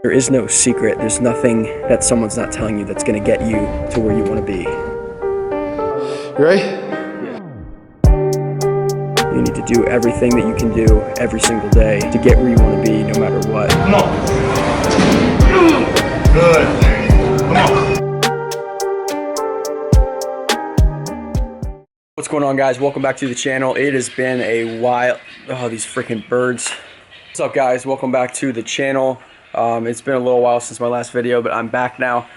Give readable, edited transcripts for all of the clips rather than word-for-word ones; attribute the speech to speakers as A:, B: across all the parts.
A: There is no secret. There's nothing that someone's not telling you that's going to get you to where you want to be.
B: You ready?
A: You need to do everything that you can do every single day to get where you want to be, no matter what.
B: Come on. Good. Come on.
A: What's going on, guys? Welcome back to the channel. It has been a while. Oh, these freaking birds. What's up, guys? Welcome back to the channel. It's been a little while since my last video, but I'm back now.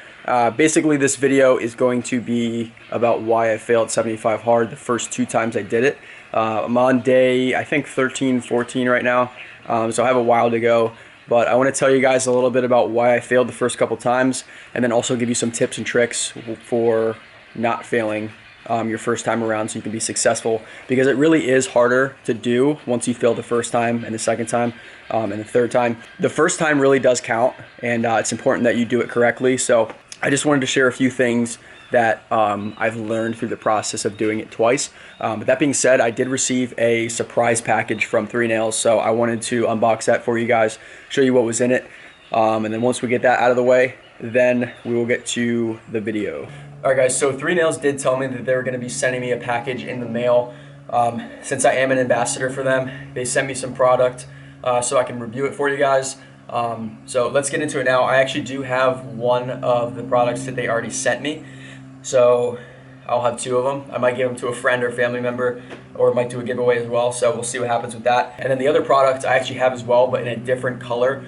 A: Basically, this video is going to be about why I failed 75 hard the first 2 times I did it. I'm on day, I think 13, 14 right now, so I have a while to go. But I want to tell you guys a little bit about why I failed the first couple times, and then also give you some tips and tricks for not failing your first time around so you can be successful, because it really is harder to do once you fail the first time and the second time and the third time. The first time really does count, and it's important that you do it correctly. So I just wanted to share a few things that I've learned through the process of doing it twice. But that being said, I did receive a surprise package from 3Nails, so I wanted to unbox that for you guys, show you what was in it, and then once we get that out of the way, then we will get to the video. Alright guys, so 3Nails did tell me that they were going to be sending me a package in the mail. Since I am an ambassador for them, they sent me some product so I can review it for you guys. So let's get into it now. I actually do have one of the products that they already sent me. So I'll have 2 of them. I might give them to a friend or family member, or I might do a giveaway as well. So we'll see what happens with that. And then the other product I actually have as well, but in a different color.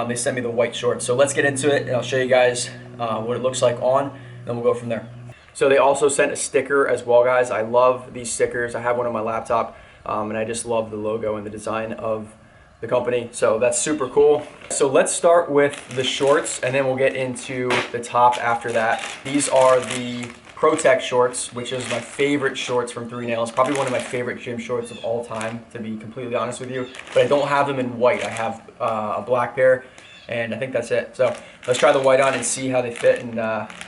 A: They sent me the white shorts. So let's get into it, and I'll show you guys what it looks like on. Then we'll go from there. So they also sent a sticker as well, guys. I love these stickers. I have one on my laptop, and I just love the logo and the design of the company. So that's super cool. So let's start with the shorts, and then we'll get into the top after that. These are the Pro-Tech shorts, which is my favorite shorts from 3Nails. Probably one of my favorite gym shorts of all time, to be completely honest with you. But I don't have them in white. I have a black pair, and I think that's it. So let's try the white on and see how they fit, and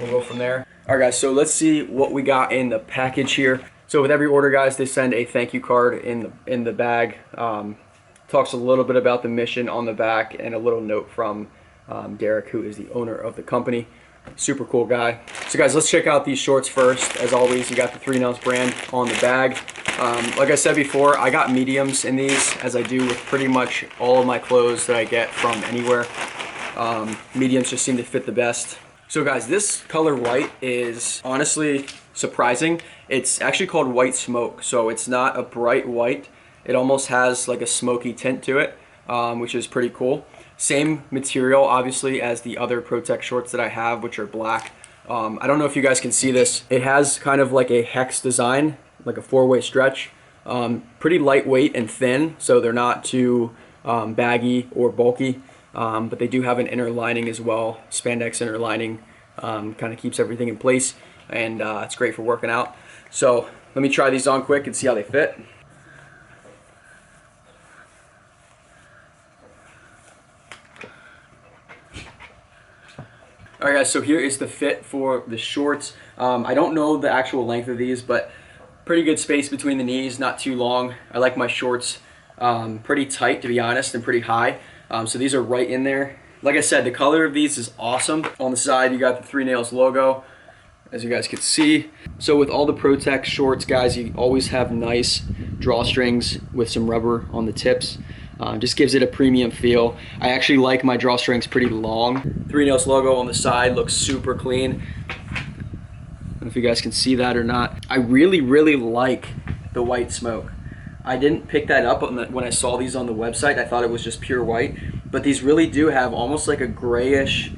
A: we'll go from there. All right, guys, so let's see what we got in the package here. So with every order, guys, they send a thank you card in the bag. Talks a little bit about the mission on the back, and a little note from Derek, who is the owner of the company. Super cool guy. So guys, let's check out these shorts first. As always, you got the 3Nails brand on the bag. Like I said before, I got mediums in these, as I do with pretty much all of my clothes that I get from anywhere. Mediums just seem to fit the best. So guys, this color white is honestly surprising. It's actually called white smoke, so it's not a bright white. It almost has like a smoky tint to it, which is pretty cool. Same material, obviously, as the other Pro-Tech shorts that I have, which are black. I don't know if you guys can see this. It has kind of like a hex design, like a 4-way stretch. Pretty lightweight and thin, so they're not too baggy or bulky. But they do have an inner lining as well. Spandex inner lining kind of keeps everything in place, and it's great for working out. So let me try these on quick and see how they fit. Alright guys, so here is the fit for the shorts. I don't know the actual length of these, but pretty good space between the knees, not too long. I like my shorts pretty tight, to be honest, and pretty high. So these are right in there. Like I said, the color of these is awesome. On the side, you got the 3Nails logo, as you guys can see. So with all the Pro-Tech shorts, guys, you always have nice drawstrings with some rubber on the tips. Just gives it a premium feel. I actually like my drawstrings pretty long. 3Nails logo on the side looks super clean. I don't know if you guys can see that or not. I really, really like the white smoke. I didn't pick that up when I saw these on the website. I thought it was just pure white, but these really do have almost like a grayish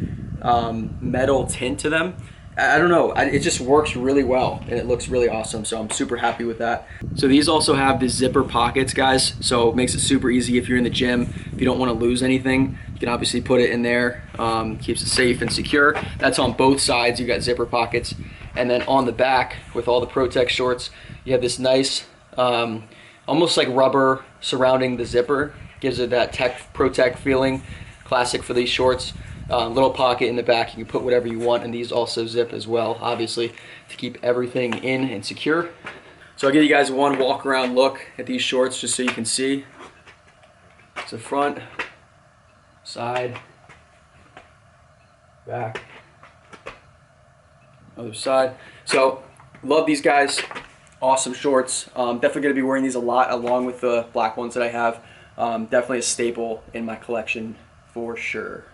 A: metal tint to them. I don't know, it just works really well, and it looks really awesome, so I'm super happy with that. So these also have the zipper pockets, guys, so it makes it super easy if you're in the gym. If you don't want to lose anything, you can obviously put it in there. Keeps it safe and secure. That's on both sides. You got zipper pockets, and then on the back with all the Pro-Tech shorts, you have this nice almost like rubber surrounding the zipper. Gives it that Pro-Tech feeling, classic for these shorts. Little pocket in the back, you can put whatever you want, and these also zip as well, obviously, to keep everything in and secure. So I'll give you guys one walk around look at these shorts just so you can see. It's the front, side, back, other side. So love these guys, awesome shorts. Definitely gonna be wearing these a lot along with the black ones that I have. Definitely a staple in my collection for sure.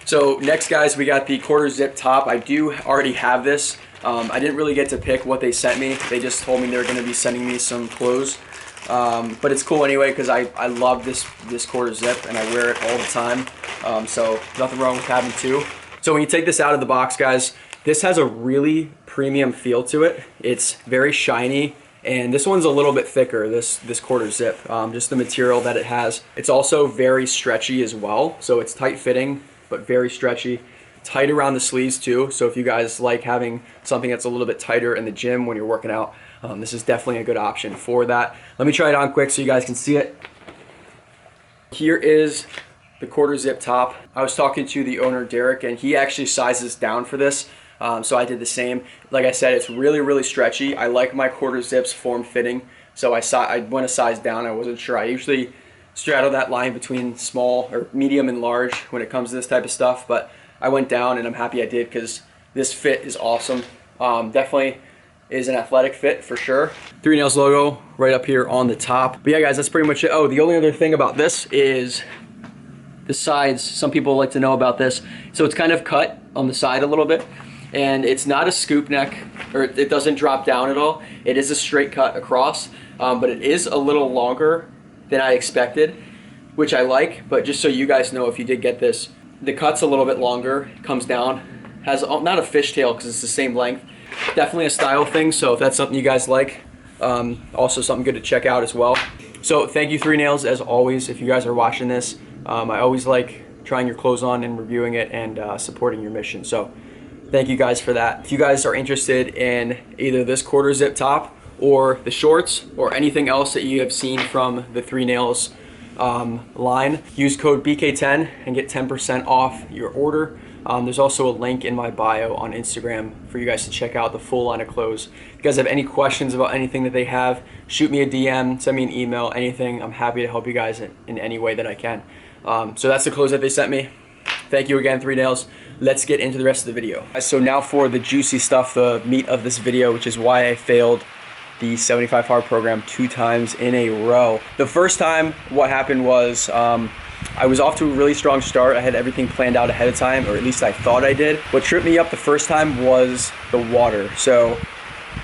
A: So next, guys, we got the quarter zip top. I do already have this. I didn't really get to pick what they sent me. They just told me they're gonna be sending me some clothes. But it's cool anyway because I love this quarter zip and I wear it all the time. So nothing wrong with having two. So when you take this out of the box, guys, this has a really premium feel to it. It's very shiny, and this one's a little bit thicker, this quarter zip, just the material that it has. It's also very stretchy as well. So it's tight fitting, but very stretchy. Tight around the sleeves too. So if you guys like having something that's a little bit tighter in the gym when you're working out, this is definitely a good option for that. Let me try it on quick so you guys can see it. Here is the quarter zip top. I was talking to the owner, Derek, and he actually sizes down for this. So I did the same. Like I said, it's really, really stretchy. I like my quarter zips form fitting. So I went a size down. I wasn't sure. I usually straddle that line between small or medium and large when it comes to this type of stuff. But I went down and I'm happy I did because this fit is awesome. Definitely is an athletic fit for sure. 3 Nails logo right up here on the top. But yeah, guys, that's pretty much it. Oh, the only other thing about this is the sides. Some people like to know about this. So it's kind of cut on the side a little bit. And it's not a scoop neck, or it doesn't drop down at all. It is a straight cut across, but it is a little longer than I expected, which I like. But just so you guys know, if you did get this, the cut's a little bit longer, comes down, has not a fishtail because it's the same length. Definitely a style thing, so if that's something you guys like, also something good to check out as well. So thank you, 3 Nails, as always. If you guys are watching this, I always like trying your clothes on and reviewing it and supporting your mission. So thank you guys for that. If you guys are interested in either this quarter zip top or the shorts or anything else that you have seen from the 3 Nails line, use code BK10 and get 10% off your order. There's also a link in my bio on Instagram for you guys to check out the full line of clothes. If you guys have any questions about anything that they have, shoot me a DM, send me an email, anything. I'm happy to help you guys in any way that I can. So that's the clothes that they sent me. Thank you again, 3 Nails. Let's get into the rest of the video. So now for the juicy stuff, the meat of this video, which is why I failed the 75 hard program 2 times in a row. The first time, what happened was I was off to a really strong start. I had everything planned out ahead of time, or at least I thought I did. What tripped me up the first time was the water. So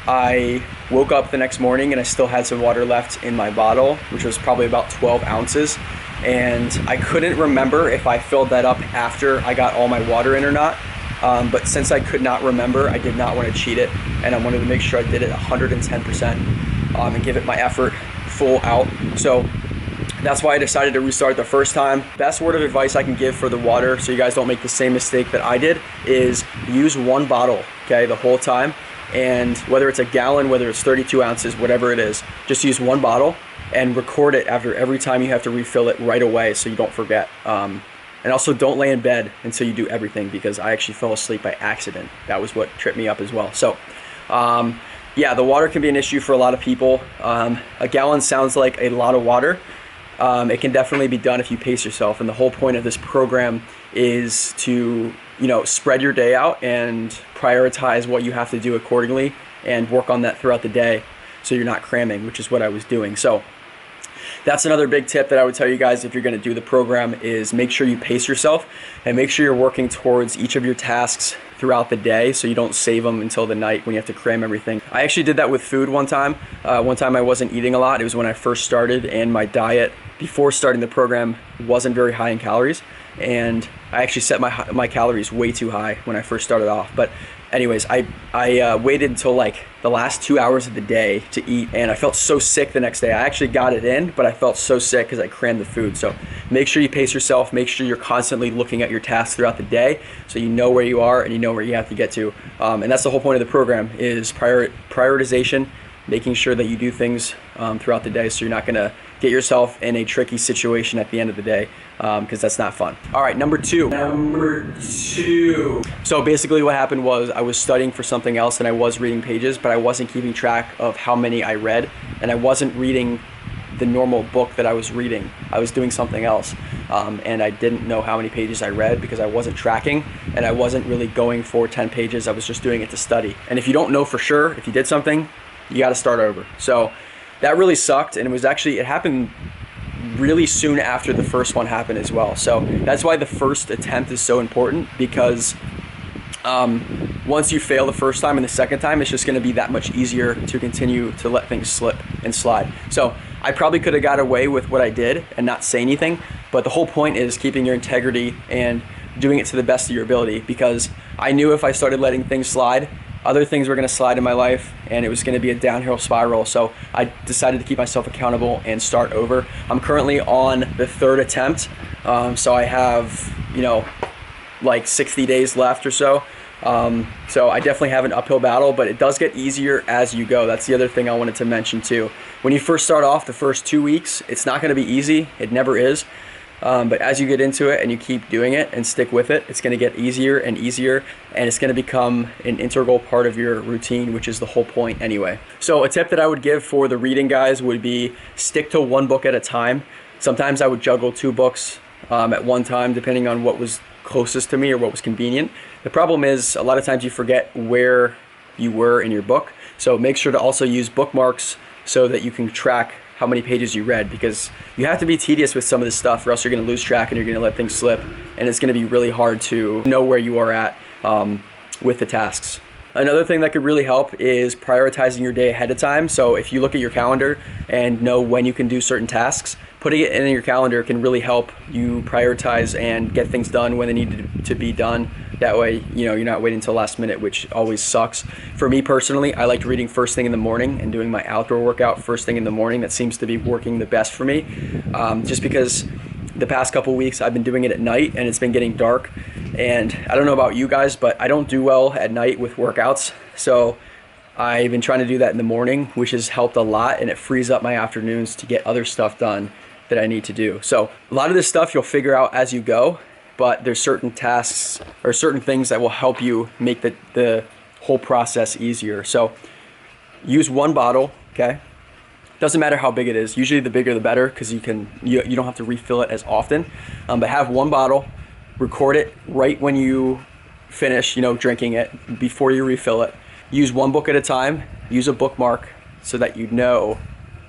A: I woke up the next morning and I still had some water left in my bottle, which was probably about 12 ounces. And I couldn't remember if I filled that up after I got all my water in or not. But since I could not remember, I did not want to cheat it. And I wanted to make sure I did it 110% and give it my effort full out. So that's why I decided to restart the first time. Best word of advice I can give for the water, so you guys don't make the same mistake that I did, is use 1 bottle, okay, the whole time. And whether it's a gallon, whether it's 32 ounces, whatever it is, just use 1 bottle and record it after every time you have to refill it right away so you don't forget. And also don't lay in bed until you do everything, because I actually fell asleep by accident. That was what tripped me up as well. So yeah, the water can be an issue for a lot of people. A gallon sounds like a lot of water. It can definitely be done if you pace yourself. And the whole point of this program is to, spread your day out and prioritize what you have to do accordingly and work on that throughout the day so you're not cramming, which is what I was doing. So that's another big tip that I would tell you guys if you're going to do the program, is make sure you pace yourself and make sure you're working towards each of your tasks throughout the day so you don't save them until the night when you have to cram everything. I actually did that with food one time. One time I wasn't eating a lot. It was when I first started, and my diet before starting the program wasn't very high in calories, and I actually set my calories way too high when I first started off. But anyways, I waited until like the last 2 hours of the day to eat, and I felt so sick the next day. I actually got it in, but I felt so sick because I crammed the food. So make sure you pace yourself. Make sure you're constantly looking at your tasks throughout the day so you know where you are and you know where you have to get to. And that's the whole point of the program, is prioritization, making sure that you do things throughout the day so you're not going to get yourself in a tricky situation at the end of the day, because that's not fun. All right, number two. So basically what happened was I was studying for something else and I was reading pages, but I wasn't keeping track of how many I read, and I wasn't reading the normal book that I was reading. I was doing something else. and I didn't know how many pages I read because I wasn't tracking and I wasn't really going for 10 pages. I was just doing it to study. And if you don't know for sure, if you did something, you got to start over. So that really sucked, and it happened really soon after the first one happened as well. So that's why the first attempt is so important, because once you fail the first time and the second time, it's just going to be that much easier to continue to let things slip and slide. So I probably could have got away with what I did and not say anything, but the whole point is keeping your integrity and doing it to the best of your ability, because I knew if I started letting things slide, other things were going to slide in my life and it was going to be a downhill spiral. So I decided to keep myself accountable and start over. I'm currently on the third attempt. So I have, like 60 days left or so. So I definitely have an uphill battle, but it does get easier as you go. That's the other thing I wanted to mention too. When you first start off, the first 2 weeks, it's not going to be easy. It never is. But as you get into it and you keep doing it and stick with it, it's going to get easier and easier, and it's going to become an integral part of your routine, which is the whole point anyway. So a tip that I would give for the reading guys would be stick to one book at a time. Sometimes I would juggle 2 books at one time, depending on what was closest to me or what was convenient. The problem is a lot of times you forget where you were in your book. So make sure to also use bookmarks so that you can track how many pages you read, because you have to be tedious with some of this stuff or else you're going to lose track and you're going to let things slip, and it's going to be really hard to know where you are at with the tasks. Another thing that could really help is prioritizing your day ahead of time. So if you look at your calendar and know when you can do certain tasks, putting it in your calendar can really help you prioritize and get things done when they need to be done. That way, you're not waiting until last minute, which always sucks. For me personally, I liked reading first thing in the morning and doing my outdoor workout first thing in the morning. That seems to be working the best for me, just because the past couple weeks I've been doing it at night and it's been getting dark. And I don't know about you guys, but I don't do well at night with workouts. So I've been trying to do that in the morning, which has helped a lot, and it frees up my afternoons to get other stuff done that I need to do. So a lot of this stuff you'll figure out as you go, but there's certain tasks or certain things that will help you make the whole process easier. So use one bottle, okay? Doesn't matter how big it is. Usually the bigger the better, because you don't have to refill it as often. But have one bottle, record it right when you finish, drinking it, before you refill it. Use one book at a time. Use a bookmark so that you know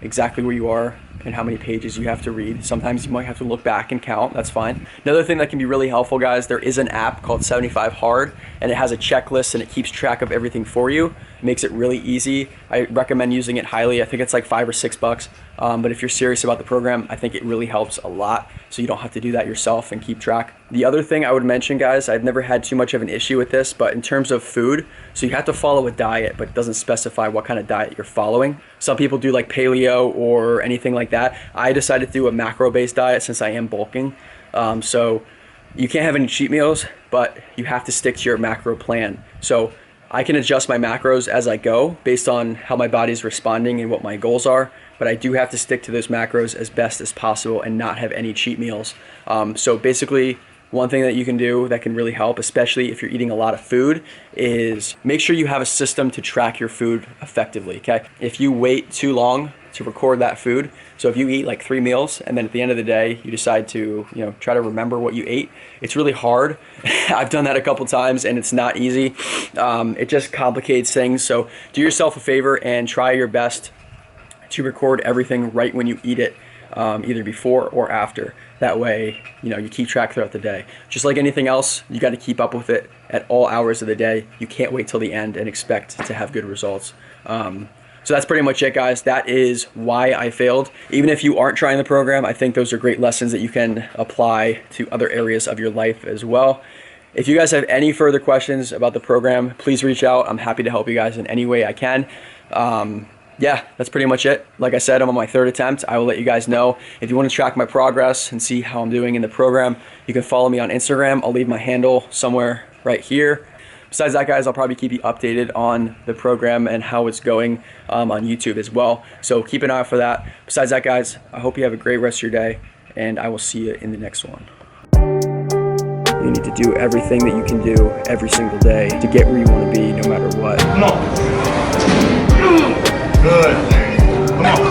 A: exactly where you are and how many pages you have to read. Sometimes you might have to look back and count. That's fine. Another thing that can be really helpful, guys, there is an app called 75 Hard, and it has a checklist and it keeps track of everything for you. It makes it really easy. I recommend using it highly. I think it's like $5 or $6. But if you're serious about the program, I think it really helps a lot, so you don't have to do that yourself and keep track. The other thing I would mention, guys, I've never had too much of an issue with this, but in terms of food, so you have to follow a diet, but it doesn't specify what kind of diet you're following. Some people do like paleo or anything like that. I decided to do a macro-based diet since I am bulking. So you can't have any cheat meals, but you have to stick to your macro plan. So I can adjust my macros as I go based on how my body's responding and what my goals are, but I do have to stick to those macros as best as possible and not have any cheat meals. So basically, one thing that you can do that can really help, especially if you're eating a lot of food, is make sure you have a system to track your food effectively, okay? If you wait too long to record that food, so if you eat like 3 meals and then at the end of the day you decide to try to remember what you ate, it's really hard. I've done that a couple times and it's not easy. It just complicates things. So do yourself a favor and try your best to record everything right when you eat it, either before or after. That way, you keep track throughout the day. Just like anything else, you got to keep up with it at all hours of the day. You can't wait till the end and expect to have good results. So that's pretty much it, guys. That is why I failed. Even if you aren't trying the program, I think those are great lessons that you can apply to other areas of your life as well. If you guys have any further questions about the program, please reach out. I'm happy to help you guys in any way I can. Yeah, that's pretty much it. Like I said, I'm on my 3rd attempt. I will let you guys know. If you want to track my progress and see how I'm doing in the program, you can follow me on Instagram. I'll leave my handle somewhere right here. Besides that, guys, I'll probably keep you updated on the program and how it's going on YouTube as well. So keep an eye out for that. Besides that, guys, I hope you have a great rest of your day, and I will see you in the next one. You need to do everything that you can do every single day to get where you want to be, no matter what.
B: Come on. Good. Come on.